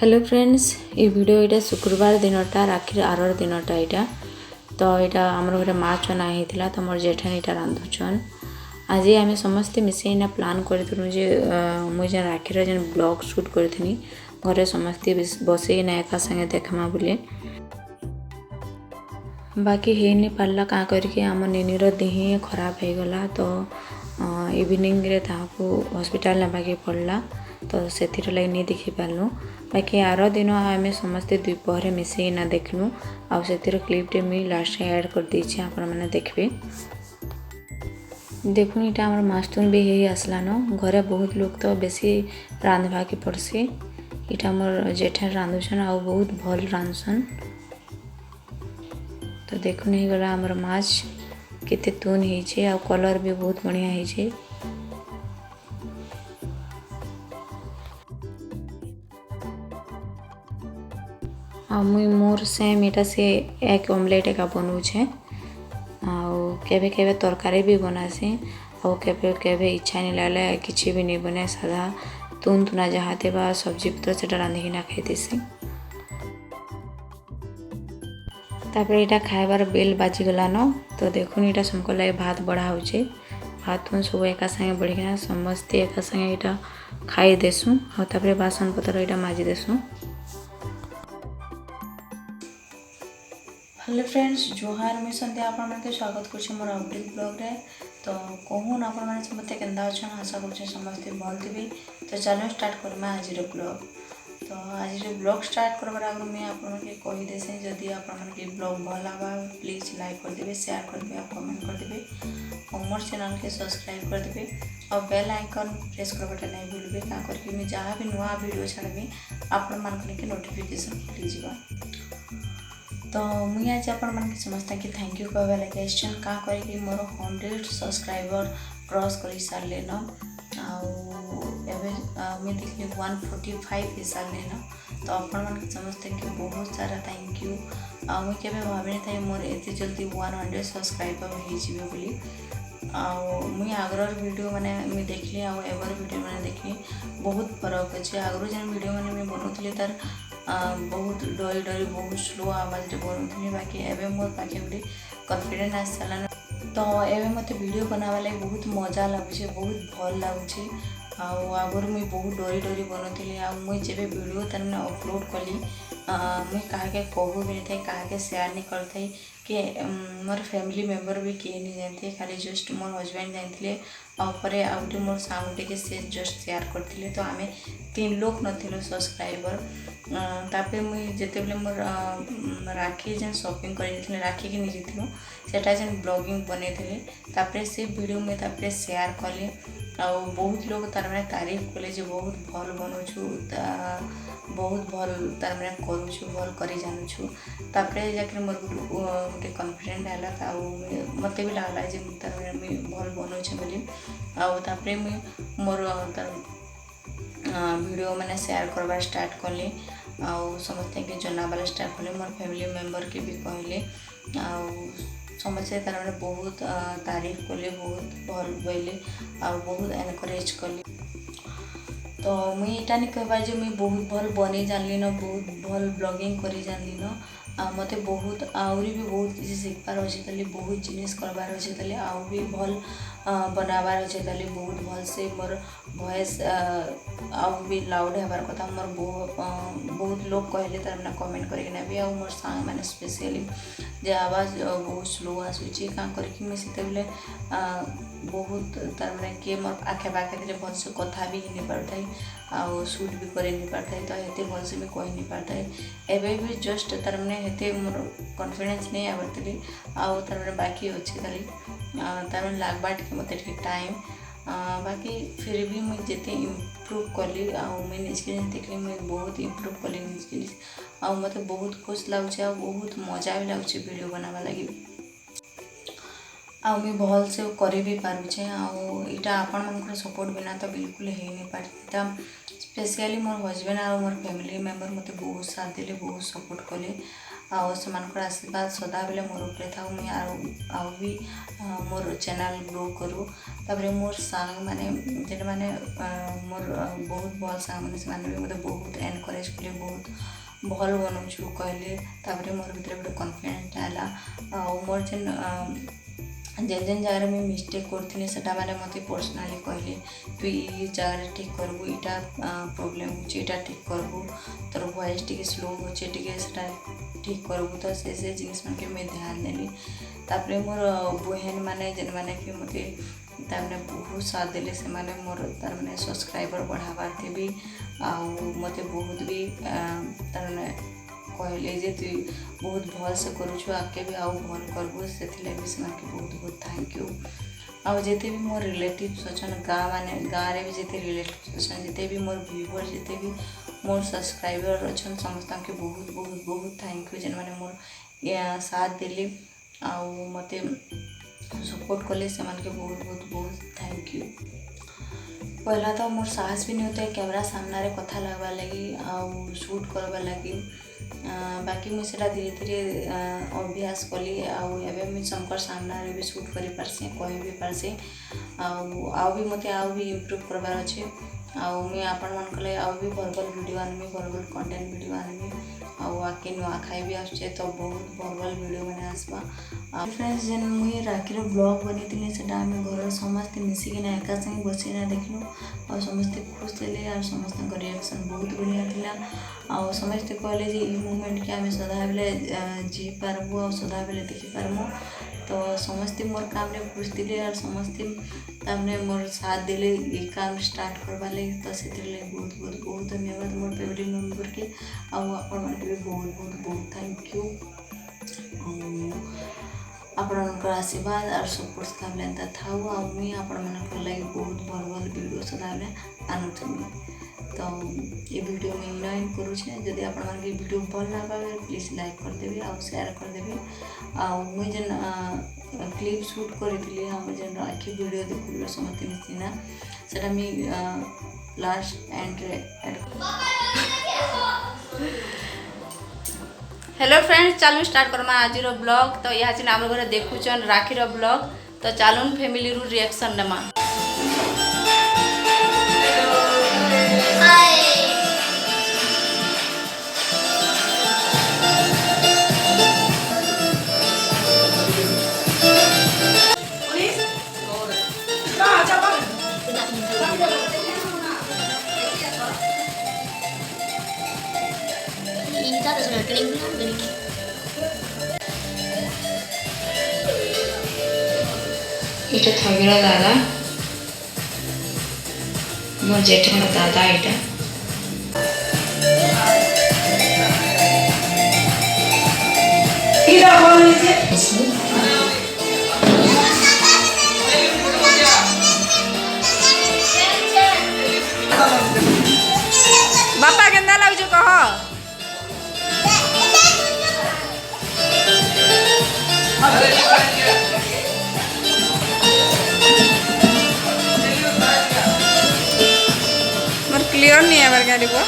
Hello friends ये video यहाँ शुक्रवार दिनटा राखी आरर दिनटा यहाँ तो यहाँ आम घर माछ बना होता तो मोर जेठानी यहाँ रांधुचन आज आम समस्ते मिसेना प्लान करूँ जे मुझे राखीर जेन ब्लॉग शूट करी घरे समस्ते बसना एका संगे देखमा बोले बाकी हो नहीं पार्ला क्या करके आम निनीर देह खराब हो गला तो इवनिंग रे ताको हॉस्पिटल नबाके पड़ला तो से लगे नहीं देखी पार्लु बाकी आर दिन आम समस्ते द्विपहर मिसेना देखलु आउ से क्लिपटे मुझे लास्ट ऐड कर देछि आपण मैंने देखबे देखुन इटा हमर मास्तून भी हे आसलान घरे बहुत लोग तो बेसी रांधवा के पड़सी इटा मोर जेठा रांधुछन आ बहुत भल रांधसन तो देखुन ही गला हमर माछ केते तून हे आ कलर भी बहुत बढ़िया हे मुई मोर सेम इटा से एक ऑमलेट एका बनौछे केबे केबे तरकारी भी बनासी और केबे केबे इच्छा नहीं लागले किसी भी नहीं बने सादा तुन तुना जहाँ थे सब्जी पत्र से रांधिकिना खाईदेसी तापर यहाँ खाइबार बेल बाजिगलान तो देखुन यहाँ समको लगे भात बढ़ा होचे भात तुन सब एका संगे बढ़िया समस्ते एका संगे यहाँ खाई देसुँ और बासन पत्र यहाँ माजी देसुँ। हेलो फ्रेंड्स जोहार मुझे सन्ध्या आपन स्वागत कर मोर अपडेट ब्लॉग रे तो कहून आपण मैंने समस्ते केन्दा अच्छा आशा कर समस्ते भल थी तो चलो स्टार्ट करमा आज ब्लॉग तो आज ब्लॉग स्टार्ट करवार आगे मुझे आपके कहीदेसी जदि आपके ब्लॉग भल लगा प्लीज लाइक करदे शेयर करदे और कमेंट करदे और मोर चैनल के सब्सक्राइब करदे और बेल आइकन प्रेस करवाटा नहीं भूलबे क्या करके मुझे जहाँ भी नुआ वीडियो छाड़बी आपण मानक नोटिफिकेशन मिलଯିबा तो मुझे आज आप समझता कि थैंक यू कहवा लगे क्या करके मोर 100 सब्सक्राइबर क्रॉस कर सारे न मुझे देखिए 145 हो सारे न तो आपण समझते कि बहुत सारा थैंक यू मुझे भावी था मोर एत जल्दी 100 सब्सक्राइबर हो बोली मुझे आगर वीडियो मैंने मुझे देखली एवर वीडियो मैंने देखली बहुत फरक अच्छे आगु जेन वीडियो मैंने मुझे बनाऊली तार बहुत डरी डरी बहुत स्लो आवाज बनाऊली बाकी एवं मोर पाखे गोटे कन्फिडेंस आस सारान तो एवं मत वीडियो बनावा लगे बहुत मजा लगुच बहुत भल लगुच आगर मुझे बहुत डरी डरी बनाऊली मुझे जब वीडियो तार मैंने अपलोड कली मुझे क्या कहू भी नहीं था क्या शेयर नहीं करते कि मोर फैमिली मेम्बर भी किए नहीं जानते खाली जस्ट मोर हजबैंड जानते आउटे मोर साउंड के से जस्ट शेयर करते तो आम 3 लोग नथिलु सब्सक्राइबर तापर मुझे जिते मोर राखी जेन शॉपिंग कर राखी के नहीं जाइलु सेटा जेन ब्लॉगिंग बनई तापर से वीडियो मुझे तापर शेयर कली बहुत लोग तार मैंने तारीफ कले जो बहुत भल बनाऊँ बहुत भल तार मैंने करूँ भल कर जानूँ तापर जाकर मोर गोटे कन्फिडेंट है मत भी लगला जे तार मैंने भल बनाऊँ बोली आपर मुझे मोर तार वीडियो मैंने शेयर करवा स्टार्ट कली समस्ते के जनाबाला स्टार्ट कले मोर फैमिली मेम्बर के भी कहले समस्ते तार मैंने बहुत तारीफ कले बहुत भल बोले बहुत एनकरेज कले तो मुई इटा नहीं कहबा जे मुई बहुत भल बनी जानली न बहुत भल ब्लॉगिंग करी जानली न मते बहुत आहरी भी बहुत किसी शिखबार अच्छे ताली बहुत जिनिस करबार अच्छे ताली आउ भी भल बनाबार अच्छे ताली बहुत भल से मोर वॉइस आउ भी लाउड हबार कथा मोर बहुत लोग कहले तार मैंने कमेंट करके भी आउ मोर सांग मैंने स्पेशली जे आवाज बहुत स्लो आसूची क्या करके मुझे से बहुत तार मैंने किए मोर आखे पाखे भल से कथा भी नहीं पारथाई आउ शूट भी कर नहीं पारथाई तो हेते भल से भी कही नहीं पारथाई एवं भी जस्ट तार मैंने हेते मोर कॉन्फिडेंस नहीं आबरती आउ तार मैंने बाकी अच्छे खाली तार मैंने लागबा टे मत टाइम बाकी फिर भी मुझे जिते इम्प्रूव कली मुझे निजके देखली मुझे बहुत इम्प्रूव कली निजके मत बहुत खुश लगुच बहुत मजा भी लगुच वीडियो बनावा लगी मुझे भल से कर भी पारुचे आटा आपण मन सपोर्ट बिना तो बिल्कुल हो नहीं पारता स्पेशली मोर हजबैंड और मोर फैमिली मेम्बर मत बहुत साथ देले बहुत सपोर्ट कले आशीर्वाद सदा बेले मोर उपरे था मुई आउ भी मोर चैनल ग्रो करूँ तापर मोर सांग माने जेटा माने मोर बहुत भल सांग मैंने से भी मतलब बहुत एनकरेज कले बहुत भल बनाऊँ कहले तापर मोर भीतर गोटे कॉन्फिडेंस आला मोर जेन जेन जगह में मिस्टेक करथिनी सेटा माने मते पर्सनली कहले तू ये जगह ठीक करबू इटा प्रॉब्लम होचे इटा ठीक करबू तोर वॉइस टिके स्लो होचे टिके सेटा ठीक करबू तो से जिनिस मन के मैं ध्यान देली तापर मोर बहन माने जेन माने कि मते तारमाने बहुत साथ देले से माने मोर तारमाने सब्सक्राइबर बढ़ाबार थे भी मते बहुत भी तारमाने कहले जे तु बहुत भल से करूछु आके भी आउ भल करबू से भी बहुत बहुत थैंक यू जिते भी मोर रिलेटिव्स अच्छन गाँव रे भी जिते रिलेटिव्स अच्छन जिते भी मोर व्यूअर जिते भी मोर सब्सक्राइबर अच्छन समस्त के बहुत बहुत बहुत थैंक यू जेन माने मोर साथ देले मते सपोर्ट कले से के बहुत बहुत बहुत थैंक यू। पहला तो मोर साहस भी नहीं होता है कैमरा सामने कथा लगवा लगी आउ शूट करवा लगी बाकी मुझे धीरे धीरे अभ्यास कली आबे मुझे समकर सामने भी शूट कर पारसी कह भी पारसी आउ भी मत आउ भी इम्प्रूव करवार अच्छे मुझे आपण मान कले आउ भी भल भल वीडियो आनमी भल भल कंटेंट वीडियो आनमी आके नुआखाई भी आसचे तो बहुत भल भल वीडियो मैंने आसवा फ्रेंड्स जेन मुझे राखी ब्लॉग बनी से घर समस्ते मिसिकिना एका संगे बसना देखलु और समस्ते खुश थे और समस्त रिएक्शन बहुत बढ़िया था और समस्ते कहले जे ई मोमेंट के आम सदा बेले जी पारबू और सदा बेले देखी पारमु तो समस्ते मोर काम रे खुश थे और समस्ते तमने मोर साथ दिले ये काम स्टार्ट करवा लगे तो से बहुत बहुत बहुत धन्यवाद मोर फैमिली मेंबर के आपण भी बहुत बहुत बहुत थैंक यू आपण आशीर्वाद और सपोर्ट सदाबले एंता था मुई आपण मन लगे बहुत भल भल वीडियो सदाबले आनुथमी तो ये वीडियो में इनाइन करुचे जदि आपण मन के वीडियो भल ना पावे प्लीज लाइक कर देबे और शेयर कर देबे मुई जेन क्लिप शूट करी हम जेन राखी वीडियो देखुले समस्त मिसिना सेटा मी लास्ट एंड हेलो फ्रेंड्स चलू स्टार्ट करमा आज ब्लॉग तो यहाँ से आम घर देखुचन राखी ब्लॉग तो चलून फैमिली रू रिएक्शन नमा এটা থগিরা দাদা মোর জেঠার দাদা এটা কিরা বলিছে বাপা কেন্দা লাগুছ কহ क्लियर नहीं है गाड़ी को